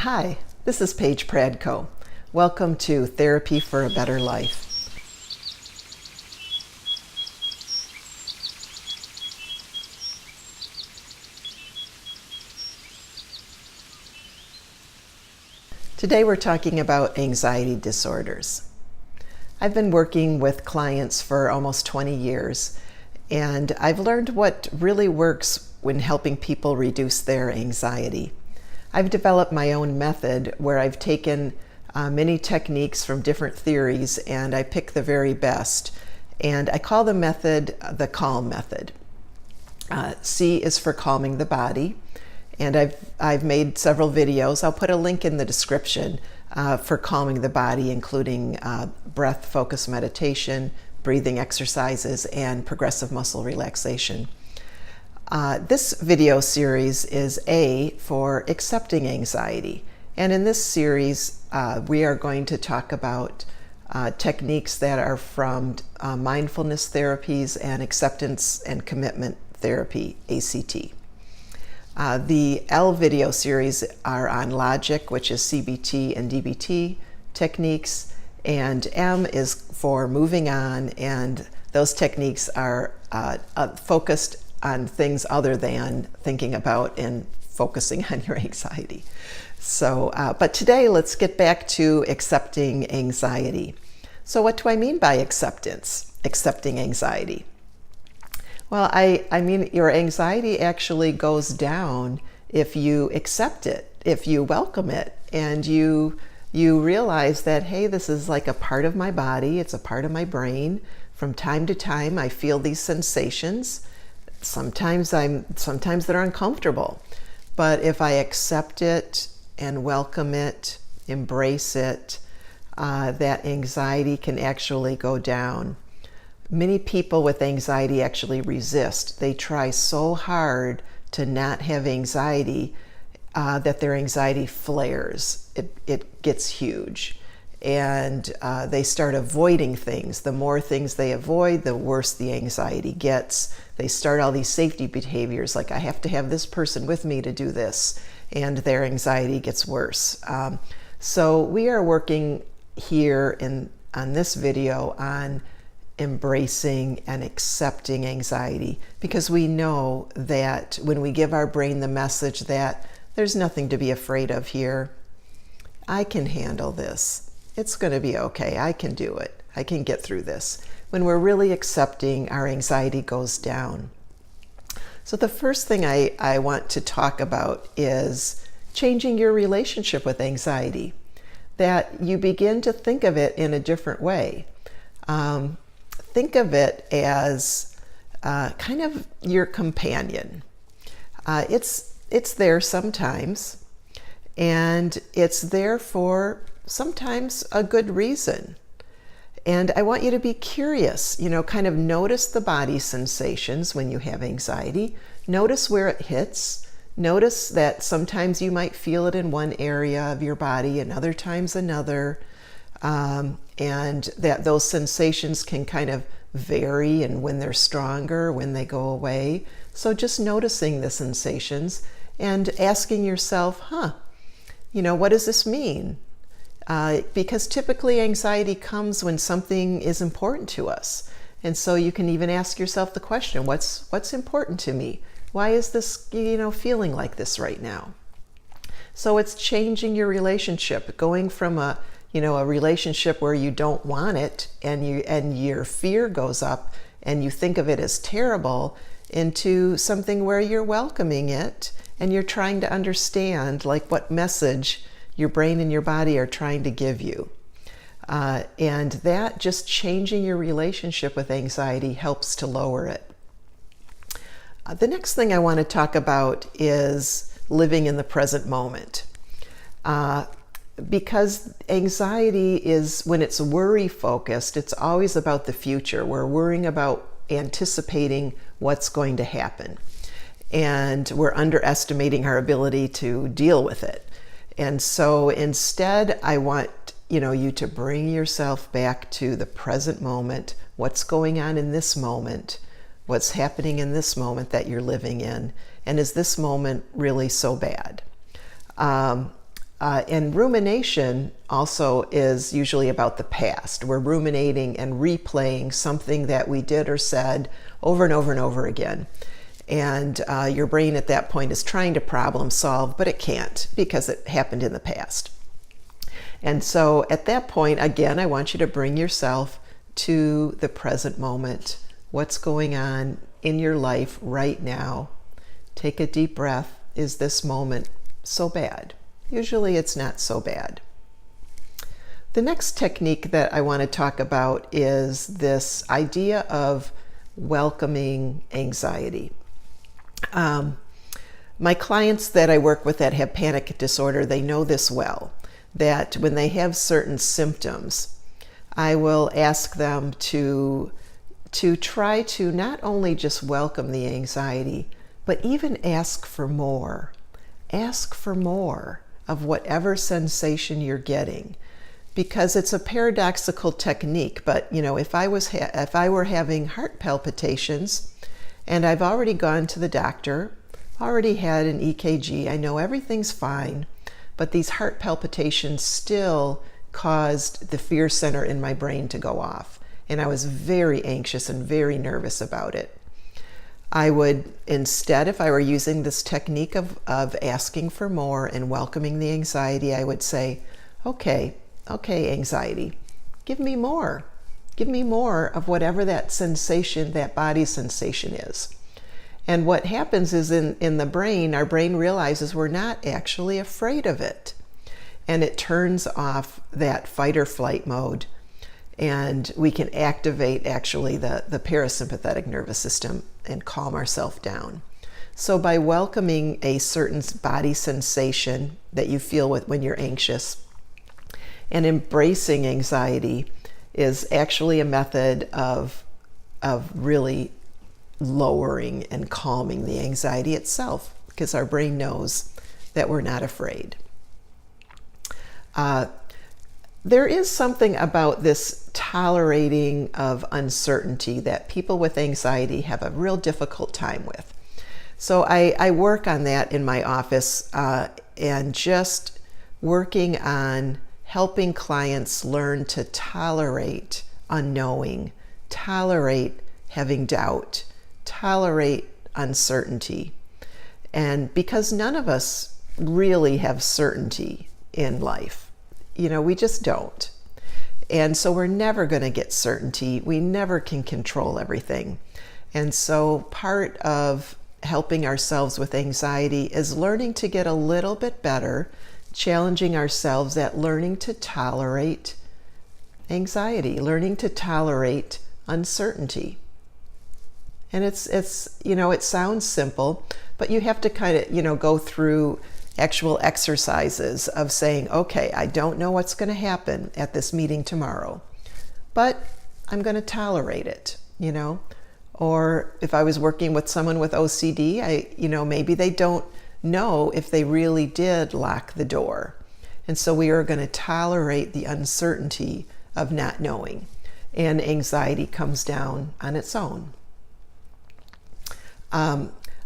Hi, this is Paige Pradko. Welcome to Therapy for a Better Life. Today we're talking about anxiety disorders. I've been working with clients for almost 20 years, and I've learned what really works when helping people reduce their anxiety. I've developed my own method where I've taken many techniques from different theories and I pick the very best. And I call the method the C.A.L.M method. C is for calming the body. And I've made several videos. I'll put a link in the description for calming the body, including breath focus meditation, breathing exercises, and progressive muscle relaxation. This video series is A for accepting anxiety. And in this series, we are going to talk about techniques that are from mindfulness therapies and acceptance and commitment therapy, ACT. The L video series are on logic, which is CBT and DBT techniques, and M is for moving on, and those techniques are focused on things other than thinking about and focusing on your anxiety. So, but today let's get back to accepting anxiety. So what do I mean by accepting anxiety? Well, I mean your anxiety actually goes down if you accept it, if you welcome it, and you realize that, hey, this is like a part of my body, it's a part of my brain. From time to time, I feel these sensations. Sometimes they're uncomfortable, but if I accept it and welcome it, embrace it, that anxiety can actually go down. Many people with anxiety actually resist. They try so hard to not have anxiety that their anxiety flares. It gets huge. And they start avoiding things. The more things they avoid, the worse the anxiety gets. They start all these safety behaviors, like I have to have this person with me to do this, and their anxiety gets worse. So we are working here on this video on embracing and accepting anxiety, because we know that when we give our brain the message that there's nothing to be afraid of here, I can handle this. It's going to be okay. I can do it. I can get through this. When we're really accepting, our anxiety goes down. So the first thing I want to talk about is changing your relationship with anxiety, that you begin to think of it in a different way. Think of it as kind of your companion. It's there sometimes, and it's there for sometimes a good reason. And I want you to be curious, kind of notice the body sensations when you have anxiety. Notice where it hits. Notice that sometimes you might feel it in one area of your body and other times another. And that those sensations can kind of vary, and when they're stronger, when they go away. So just noticing the sensations and asking yourself, what does this mean? Because typically anxiety comes when something is important to us. And so you can even ask yourself the question, what's important to me? Why is this, feeling like this right now? So it's changing your relationship, going from a relationship where you don't want it and your fear goes up and you think of it as terrible, into something where you're welcoming it and you're trying to understand what message your brain and your body are trying to give you. And that just changing your relationship with anxiety helps to lower it. The next thing I want to talk about is living in the present moment. Because anxiety is, when it's worry focused, it's always about the future. We're worrying about anticipating what's going to happen. And we're underestimating our ability to deal with it. And so instead, I want you to bring yourself back to the present moment. What's going on in this moment? What's happening in this moment that you're living in? And is this moment really so bad? And rumination also is usually about the past. We're ruminating and replaying something that we did or said over and over and over again. And your brain at that point is trying to problem solve, but it can't because it happened in the past. And so at that point, again, I want you to bring yourself to the present moment. What's going on in your life right now? Take a deep breath. Is this moment so bad? Usually it's not so bad. The next technique that I want to talk about is this idea of welcoming anxiety. My clients that I work with that have panic disorder, they know this well, that when they have certain symptoms, I will ask them to try to not only just welcome the anxiety, but even ask for more. Ask for more of whatever sensation you're getting, because it's a paradoxical technique. But if I were having heart palpitations and I've already gone to the doctor, already had an EKG, I know everything's fine, but these heart palpitations still caused the fear center in my brain to go off, and I was very anxious and very nervous about it. I would instead, if I were using this technique of asking for more and welcoming the anxiety, I would say, okay, anxiety, give me more. Give me more of whatever that sensation, that body sensation is. And what happens is in the brain, our brain realizes we're not actually afraid of it. And it turns off that fight or flight mode. And we can activate actually the parasympathetic nervous system and calm ourselves down. So by welcoming a certain body sensation that you feel when you're anxious and embracing anxiety is actually a method of really lowering and calming the anxiety itself, because our brain knows that we're not afraid. There is something about this tolerating of uncertainty that people with anxiety have a real difficult time with. So I work on that in my office and just working on helping clients learn to tolerate unknowing, tolerate having doubt, tolerate uncertainty. And because none of us really have certainty in life. We just don't. And so we're never going to get certainty. We never can control everything. And so part of helping ourselves with anxiety is learning to get a little bit better, challenging ourselves at learning to tolerate anxiety, learning to tolerate uncertainty. And it sounds simple, but you have to kind of, go through actual exercises of saying, okay, I don't know what's going to happen at this meeting tomorrow, but I'm going to tolerate it, Or if I was working with someone with OCD, maybe they don't know if they really did lock the door. And so we are going to tolerate the uncertainty of not knowing, and anxiety comes down on its own.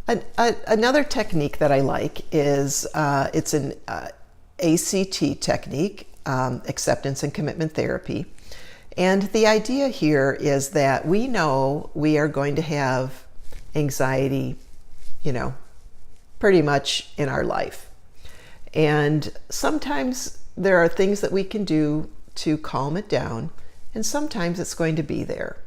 Another technique that I like is it's an ACT technique, acceptance and commitment therapy. And the idea here is that we know we are going to have anxiety, pretty much in our life. And sometimes there are things that we can do to calm it down, and sometimes it's going to be there.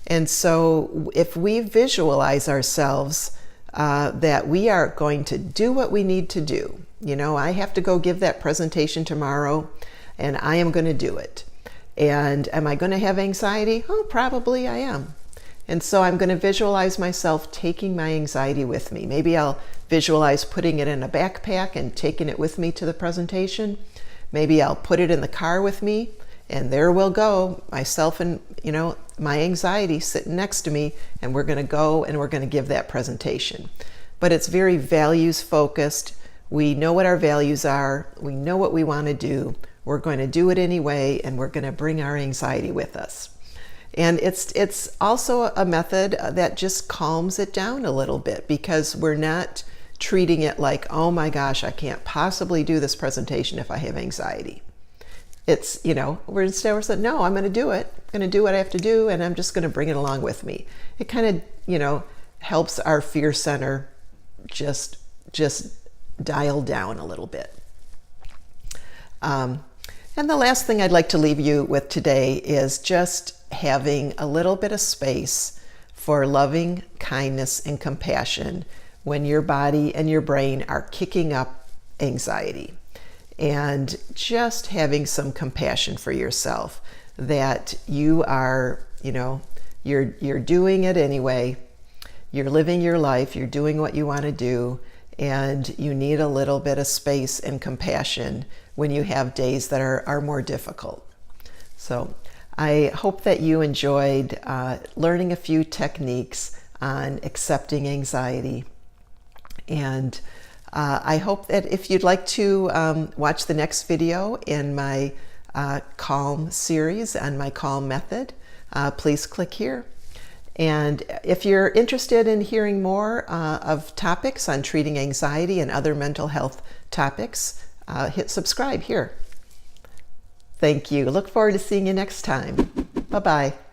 And so if we visualize ourselves that we are going to do what we need to do. I have to go give that presentation tomorrow, and I am going to do it. And am I going to have anxiety? Oh, probably I am. And so I'm going to visualize myself taking my anxiety with me. Maybe I'll visualize putting it in a backpack and taking it with me to the presentation. Maybe I'll put it in the car with me, and there we'll go, myself and, my anxiety sitting next to me, and we're going to go and we're going to give that presentation. But it's very values focused. We know what our values are. We know what we want to do. We're going to do it anyway, and we're going to bring our anxiety with us. And it's also a method that just calms it down a little bit, because we're not treating it like, oh my gosh, I can't possibly do this presentation if I have anxiety. It's, we're saying, no, I'm going to do it. I'm going to do what I have to do, and I'm just going to bring it along with me. It kind of, helps our fear center just dial down a little bit. And the last thing I'd like to leave you with today is just having a little bit of space for loving kindness and compassion when your body and your brain are kicking up anxiety. And just having some compassion for yourself that you are, you're doing it anyway. You're living your life. You're doing what you want to do. And you need a little bit of space and compassion when you have days that are more difficult. So I hope that you enjoyed learning a few techniques on accepting anxiety. And I hope that if you'd like to watch the next video in my C.A.L.M series and my C.A.L.M method, please click here. And if you're interested in hearing more of topics on treating anxiety and other mental health topics, hit subscribe here. Thank you. Look forward to seeing you next time. Bye-bye.